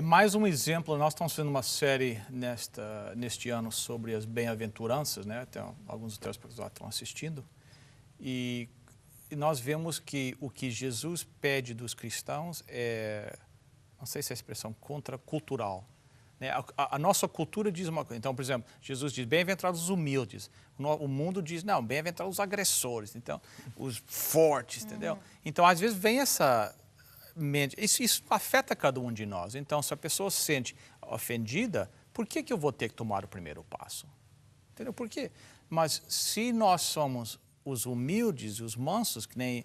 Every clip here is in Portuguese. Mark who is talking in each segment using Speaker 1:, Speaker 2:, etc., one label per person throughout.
Speaker 1: Mais um exemplo. Nós estamos fazendo uma série neste ano sobre as bem-aventuranças, né? Tem alguns telespectadores estão assistindo. E nós vemos que o que Jesus pede dos cristãos não sei se é a expressão contracultural. Né? A nossa cultura diz uma coisa. Então, por exemplo, Jesus diz, bem-aventurados os humildes. O mundo diz, não, bem-aventurados os agressores, então, os fortes, entendeu? Então, às vezes, vem essa mente. Isso afeta cada um de nós. Então, se a pessoa se sente ofendida, por que eu vou ter que tomar o primeiro passo? Entendeu? Por quê? Mas se nós somos os humildes, os mansos, que nem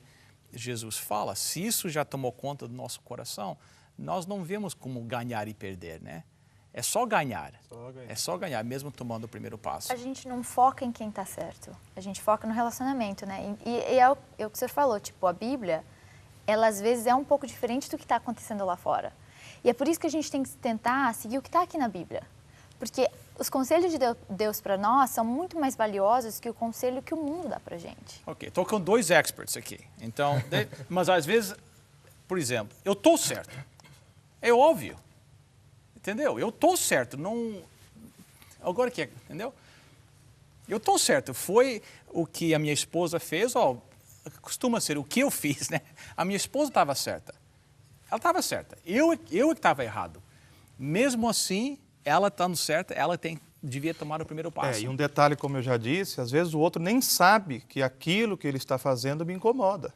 Speaker 1: Jesus fala, se isso já tomou conta do nosso coração, nós não vemos como ganhar e perder, né? É só ganhar. É só ganhar, mesmo tomando o primeiro passo.
Speaker 2: A gente não foca em quem está certo. A gente foca no relacionamento, né? E é o que o senhor falou, tipo, a Bíblia, ela às vezes é um pouco diferente do que está acontecendo lá fora. E é por isso que a gente tem que tentar seguir o que está aqui na Bíblia. Porque os conselhos de Deus para nós são muito mais valiosos que o conselho que o mundo dá para a gente.
Speaker 1: Ok, estou com dois experts aqui. Então, mas às vezes, por exemplo, eu estou certo. É óbvio. Entendeu? Eu estou certo. Não... Agora que é, entendeu? Eu estou certo. Foi o que a minha esposa fez, costuma ser o que eu fiz, né? A minha esposa estava certa. Ela estava certa. Eu que estava errado. Mesmo assim, ela estando certa, ela devia tomar o primeiro passo.
Speaker 3: E um detalhe, como eu já disse, às vezes o outro nem sabe que aquilo que ele está fazendo me incomoda.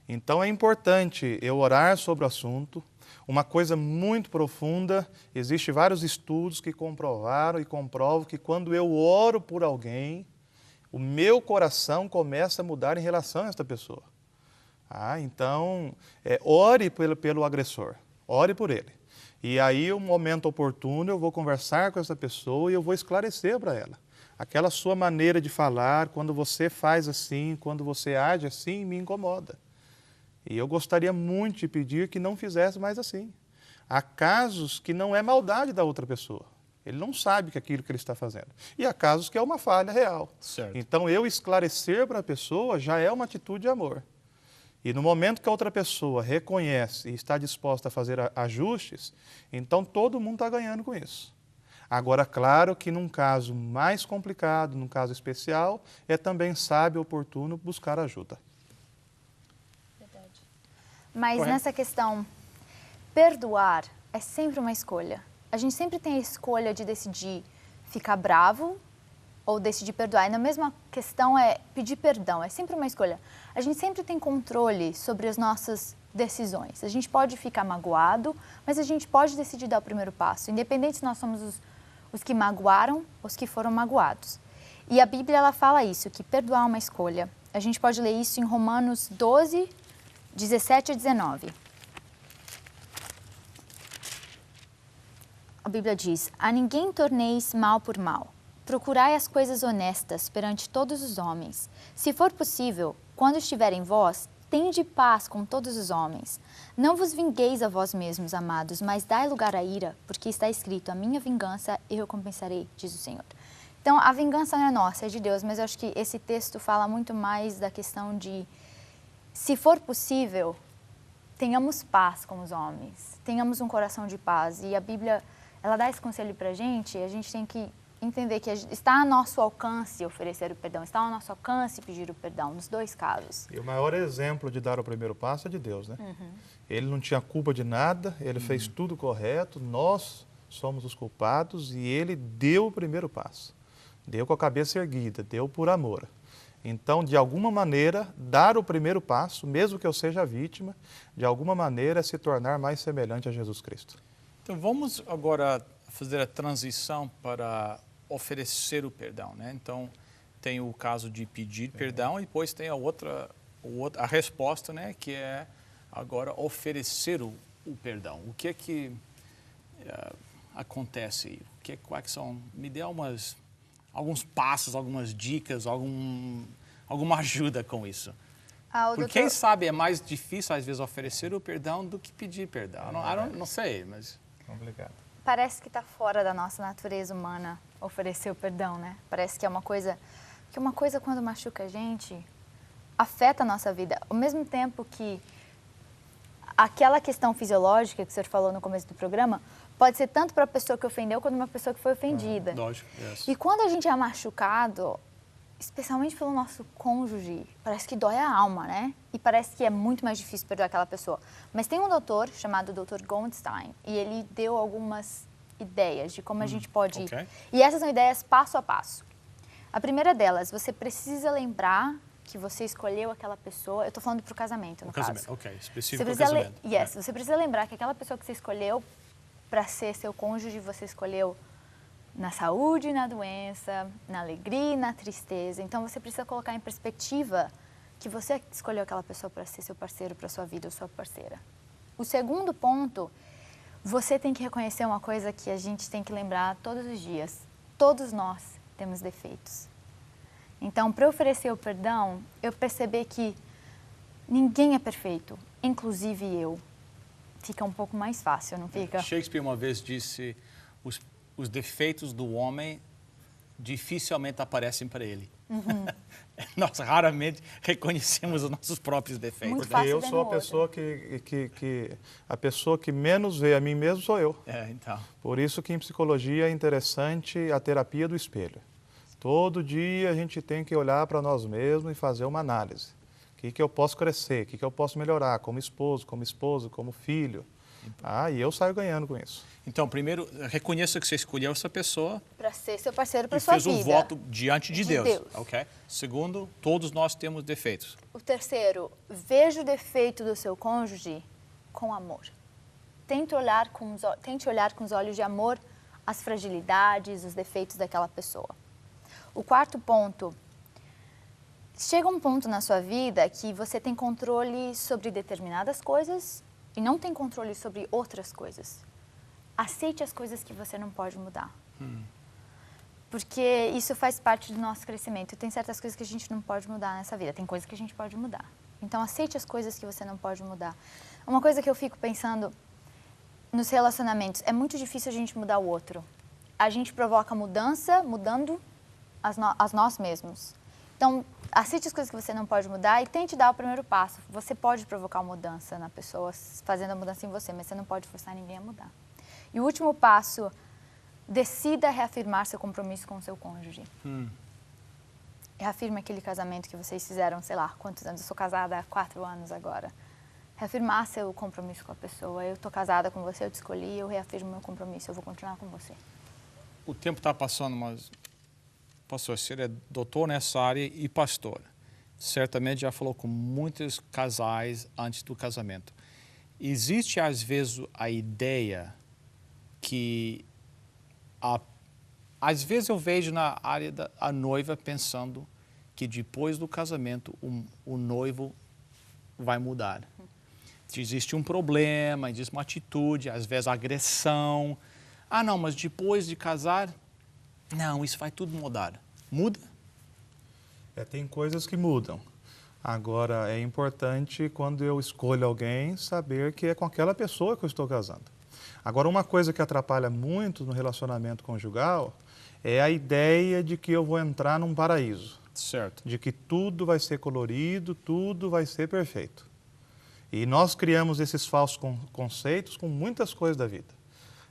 Speaker 3: Então é importante eu orar sobre o assunto. Uma coisa muito profunda, existem vários estudos que comprovaram e comprovam que quando eu oro por alguém, o meu coração começa a mudar em relação a esta pessoa. Então, ore pelo agressor, ore por ele. E aí, um momento oportuno, eu vou conversar com essa pessoa e eu vou esclarecer para ela. Aquela sua maneira de falar, quando você faz assim, quando você age assim, me incomoda. E eu gostaria muito de pedir que não fizesse mais assim. Há casos que não é maldade da outra pessoa. Ele não sabe que aquilo que ele está fazendo. E há casos que é uma falha real.
Speaker 1: Certo.
Speaker 3: Então, eu esclarecer para a pessoa já é uma atitude de amor. E no momento que a outra pessoa reconhece e está disposta a fazer ajustes, então todo mundo está ganhando com isso. Agora, claro que num caso mais complicado, num caso especial, é também sábio e oportuno buscar ajuda.
Speaker 2: Mas
Speaker 1: Correto.
Speaker 2: nessa questão, perdoar é sempre uma escolha. A gente sempre tem a escolha de decidir ficar bravo ou decidir perdoar. E na mesma questão é pedir perdão, é sempre uma escolha. A gente sempre tem controle sobre as nossas decisões. A gente pode ficar magoado, mas a gente pode decidir dar o primeiro passo, independente se nós somos os que magoaram ou os que foram magoados. E a Bíblia, ela fala isso, que perdoar é uma escolha. A gente pode ler isso em Romanos 12, 17 a 19. A Bíblia diz, a ninguém torneis mal por mal. Procurai as coisas honestas perante todos os homens. Se for possível, quando estiver em vós, tende paz com todos os homens. Não vos vingueis a vós mesmos, amados, mas dai lugar à ira, porque está escrito, a minha vingança eu recompensarei, diz o Senhor. Então, a vingança não é nossa, é de Deus, mas eu acho que esse texto fala muito mais da questão de, se for possível, tenhamos paz com os homens, tenhamos um coração de paz. E a Bíblia, ela dá esse conselho para a gente tem que entender que está a nosso alcance oferecer o perdão, está ao nosso alcance pedir o perdão, nos dois casos.
Speaker 3: E o maior exemplo de dar o primeiro passo é de Deus, né? Ele não tinha culpa de nada, ele fez tudo correto, nós somos os culpados e ele deu o primeiro passo. Deu com a cabeça erguida, deu por amor. Então, de alguma maneira, dar o primeiro passo, mesmo que eu seja vítima, de alguma maneira é se tornar mais semelhante a Jesus Cristo.
Speaker 1: Então, vamos agora fazer a transição para oferecer o perdão, né? Então, tem o caso de pedir perdão e depois tem a resposta, né? Que é agora oferecer o perdão. O que é que acontece aí? Quais são? Me dê alguns passos, algumas dicas, alguma ajuda com isso. Porque quem sabe é mais difícil, às vezes, oferecer o perdão do que pedir perdão. Não sei, mas...
Speaker 3: Complicado.
Speaker 2: Parece que está fora da nossa natureza humana oferecer o perdão, né? Parece que é uma coisa quando machuca a gente, afeta a nossa vida. Ao mesmo tempo que aquela questão fisiológica que o senhor falou no começo do programa pode ser tanto para a pessoa que ofendeu quanto uma pessoa que foi ofendida.
Speaker 1: Lógico, yes.
Speaker 2: E quando a gente é machucado, especialmente pelo nosso cônjuge, parece que dói a alma, né? E parece que é muito mais difícil perdoar aquela pessoa. Mas tem um doutor chamado Dr. Goldstein e ele deu algumas ideias de como a gente pode ir.
Speaker 1: Ok.
Speaker 2: E essas são ideias passo a passo. A primeira delas, você precisa lembrar que você escolheu aquela pessoa. Eu estou falando para o casamento, no caso.
Speaker 1: Ok,
Speaker 2: Você
Speaker 1: específico
Speaker 2: precisa,
Speaker 1: casamento.
Speaker 2: você precisa lembrar que aquela pessoa que você escolheu para ser seu cônjuge, você escolheu na saúde e na doença, na alegria e na tristeza. Então, você precisa colocar em perspectiva que você escolheu aquela pessoa para ser seu parceiro, para sua vida ou sua parceira. O segundo ponto, você tem que reconhecer uma coisa que a gente tem que lembrar todos os dias. Todos nós temos defeitos. Então, para oferecer o perdão, eu percebi que ninguém é perfeito, inclusive eu. Fica um pouco mais fácil, não fica?
Speaker 1: Shakespeare uma vez disse, os defeitos do homem dificilmente aparecem para ele. Nós raramente reconhecemos os nossos próprios defeitos.
Speaker 2: Muito fácil.
Speaker 3: Eu sou a pessoa a pessoa que menos vê a mim mesmo sou eu.
Speaker 1: Então.
Speaker 3: Por isso que em psicologia é interessante a terapia do espelho. Todo dia a gente tem que olhar para nós mesmos e fazer uma análise. O que eu posso crescer, o que eu posso melhorar como esposo, como esposa, como filho. E eu saio ganhando com isso.
Speaker 1: Então, primeiro, reconheça que você escolheu essa pessoa
Speaker 2: Para ser seu parceiro para
Speaker 1: e
Speaker 2: sua
Speaker 1: fez
Speaker 2: vida.
Speaker 1: um voto diante de Deus.
Speaker 2: Deus.
Speaker 1: Ok? Segundo, todos nós temos defeitos.
Speaker 2: O terceiro, veja o defeito do seu cônjuge com amor. Tente olhar com os olhos de amor as fragilidades, os defeitos daquela pessoa. O quarto ponto, chega um ponto na sua vida que você tem controle sobre determinadas coisas e não tem controle sobre outras coisas. Aceite as coisas que você não pode mudar. Porque isso faz parte do nosso crescimento. Tem certas coisas que a gente não pode mudar nessa vida, tem coisas que a gente pode mudar. Então, aceite as coisas que você não pode mudar. Uma coisa que eu fico pensando nos relacionamentos, é muito difícil a gente mudar o outro. A gente provoca mudança mudando a nós mesmos. Então, aceite as coisas que você não pode mudar e tente dar o primeiro passo. Você pode provocar uma mudança na pessoa, fazendo a mudança em você, mas você não pode forçar ninguém a mudar. E o último passo, decida reafirmar seu compromisso com o seu cônjuge. Reafirme aquele casamento que vocês fizeram, sei lá, quantos anos? Eu sou casada há 4 anos agora. Reafirmar seu compromisso com a pessoa. Eu estou casada com você, eu te escolhi, eu reafirmo meu compromisso, eu vou continuar com você.
Speaker 1: O tempo está passando, mas, pastor, você é doutor nessa área e pastor. Certamente já falou com muitos casais antes do casamento. Existe, às vezes, a ideia que... Às vezes eu vejo na área da noiva pensando que depois do casamento o noivo vai mudar. Existe um problema, existe uma atitude, às vezes agressão. Não, mas depois de casar, não, isso vai tudo mudar. Muda?
Speaker 3: Tem coisas que mudam. Agora, é importante, quando eu escolho alguém, saber que é com aquela pessoa que eu estou casando. Agora, uma coisa que atrapalha muito no relacionamento conjugal é a ideia de que eu vou entrar num paraíso.
Speaker 1: Certo.
Speaker 3: De que tudo vai ser colorido, tudo vai ser perfeito. E nós criamos esses falsos conceitos com muitas coisas da vida.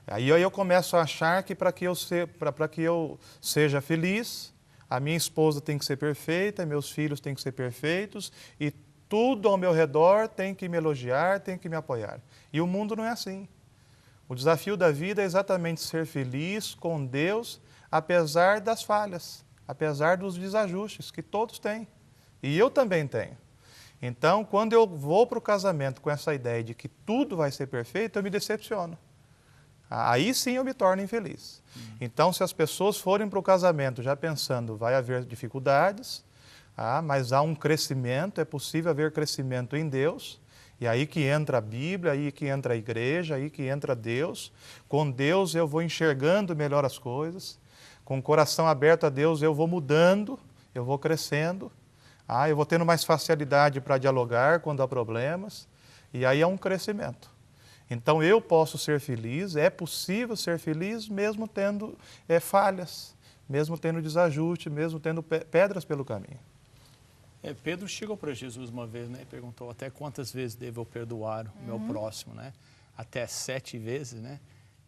Speaker 3: Aí eu começo a achar que para que eu seja feliz, a minha esposa tem que ser perfeita, meus filhos têm que ser perfeitos e tudo ao meu redor tem que me elogiar, tem que me apoiar. E o mundo não é assim. O desafio da vida é exatamente ser feliz com Deus, apesar das falhas, apesar dos desajustes que todos têm. E eu também tenho. Então, quando eu vou para o casamento com essa ideia de que tudo vai ser perfeito, eu me decepciono. Aí sim eu me torno infeliz. Então, se as pessoas forem para o casamento já pensando, vai haver dificuldades, mas há um crescimento, é possível haver crescimento em Deus, e aí que entra a Bíblia, aí que entra a igreja, aí que entra Deus. Com Deus eu vou enxergando melhor as coisas, com o coração aberto a Deus eu vou mudando, eu vou crescendo, eu vou tendo mais facilidade para dialogar quando há problemas, e aí é um crescimento. Então eu posso ser feliz, é possível ser feliz mesmo tendo falhas, mesmo tendo desajuste, mesmo tendo pedras pelo caminho.
Speaker 1: Pedro chegou para Jesus uma vez, né? E perguntou, até quantas vezes devo eu perdoar o meu próximo, né? Até 7 vezes, né?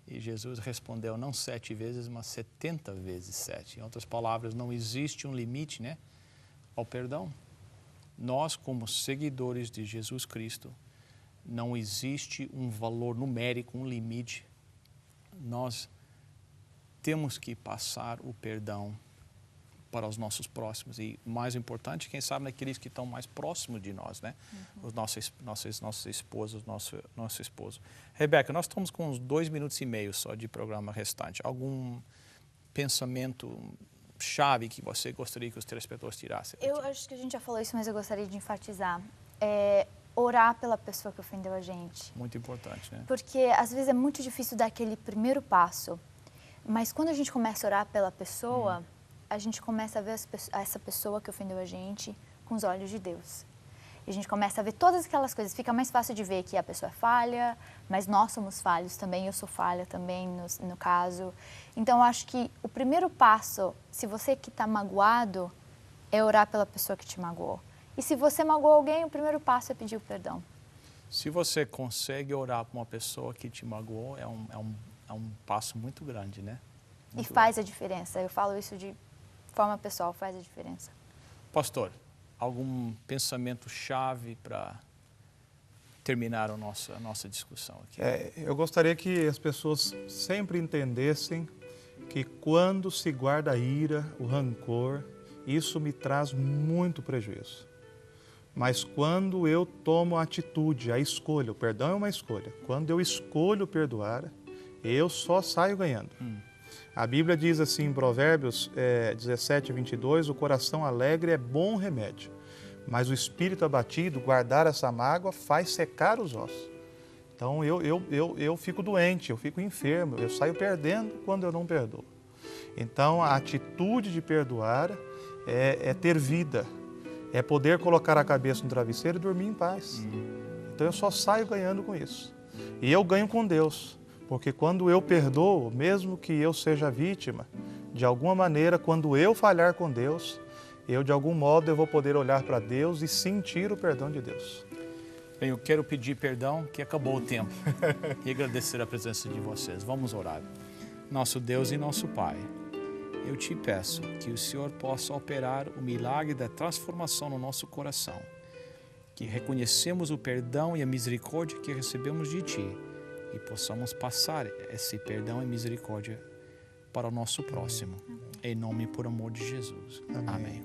Speaker 1: E Jesus respondeu, não 7 vezes, mas 70 vezes 7. Em outras palavras, não existe um limite, né, ao perdão. Nós, como seguidores de Jesus Cristo, não existe um valor numérico, um limite. Nós temos que passar o perdão para os nossos próximos. E mais importante, quem sabe, naqueles que estão mais próximos de nós, né? Os nossos esposos, nosso esposo. Rebeca, nós estamos com uns 2 minutos e meio só de programa restante. Algum pensamento chave que você gostaria que os telespectadores tirassem?
Speaker 2: Eu acho que a gente já falou isso, mas eu gostaria de enfatizar. Orar pela pessoa que ofendeu a gente.
Speaker 1: Muito importante, né?
Speaker 2: Porque às vezes é muito difícil dar aquele primeiro passo. Mas quando a gente começa a orar pela pessoa, a gente começa a ver essa pessoa que ofendeu a gente com os olhos de Deus. E a gente começa a ver todas aquelas coisas. Fica mais fácil de ver que a pessoa é falha, mas nós somos falhos também. Eu sou falha também, no caso. Então, eu acho que o primeiro passo, se você que está magoado, é orar pela pessoa que te magoou. E se você magoou alguém, o primeiro passo é pedir o perdão.
Speaker 1: Se você consegue orar por uma pessoa que te magoou, é um passo muito grande, né? Muito
Speaker 2: e faz a diferença. Eu falo isso de forma pessoal, faz a diferença.
Speaker 1: Pastor, algum pensamento-chave para terminar a nossa discussão aqui?
Speaker 3: Eu gostaria que as pessoas sempre entendessem que quando se guarda a ira, o rancor, isso me traz muito prejuízo. Mas quando eu tomo a atitude, a escolha, o perdão é uma escolha. Quando eu escolho perdoar, eu só saio ganhando. A Bíblia diz assim em Provérbios 17, 22, o coração alegre é bom remédio, mas o espírito abatido, guardar essa mágoa, faz secar os ossos. Então eu fico doente, eu fico enfermo, eu saio perdendo quando eu não perdoo. Então a atitude de perdoar é ter vida, é poder colocar a cabeça no travesseiro e dormir em paz. Então eu só saio ganhando com isso. E eu ganho com Deus. Porque quando eu perdoo, mesmo que eu seja vítima, de alguma maneira, quando eu falhar com Deus, de algum modo, eu vou poder olhar para Deus e sentir o perdão de Deus.
Speaker 1: Bem, eu quero pedir perdão, que acabou o tempo, e agradecer a presença de vocês. Vamos orar. Nosso Deus e nosso Pai, eu te peço que o Senhor possa operar o milagre da transformação no nosso coração, que reconhecemos o perdão e a misericórdia que recebemos de Ti, e possamos passar esse perdão e misericórdia para o nosso próximo. Em nome e por amor de Jesus. Amém.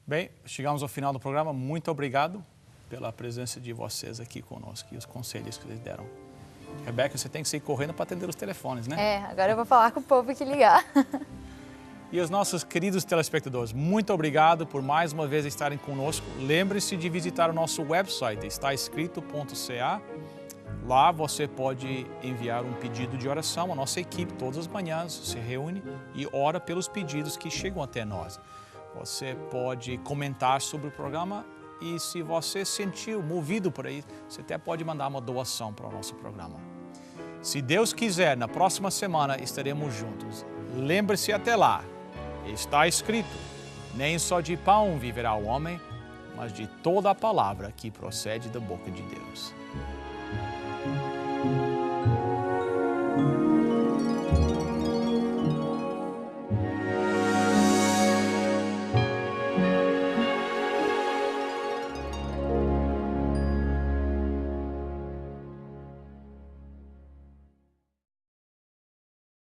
Speaker 1: Bem, chegamos ao final do programa. Muito obrigado pela presença de vocês aqui conosco e os conselhos que vocês deram. Rebeca, você tem que sair correndo para atender os telefones, né?
Speaker 2: Agora eu vou falar com o povo que ligar.
Speaker 1: E os nossos queridos telespectadores, muito obrigado por mais uma vez estarem conosco. Lembre-se de visitar o nosso website, estaescrito.ca. Lá você pode enviar um pedido de oração. A nossa equipe, todas as manhãs, se reúne e ora pelos pedidos que chegam até nós. Você pode comentar sobre o programa. E se você sentiu movido por aí, você até pode mandar uma doação para o nosso programa. Se Deus quiser, na próxima semana estaremos juntos. Lembre-se até lá, está escrito, nem só de pão viverá o homem, mas de toda a palavra que procede da boca de Deus.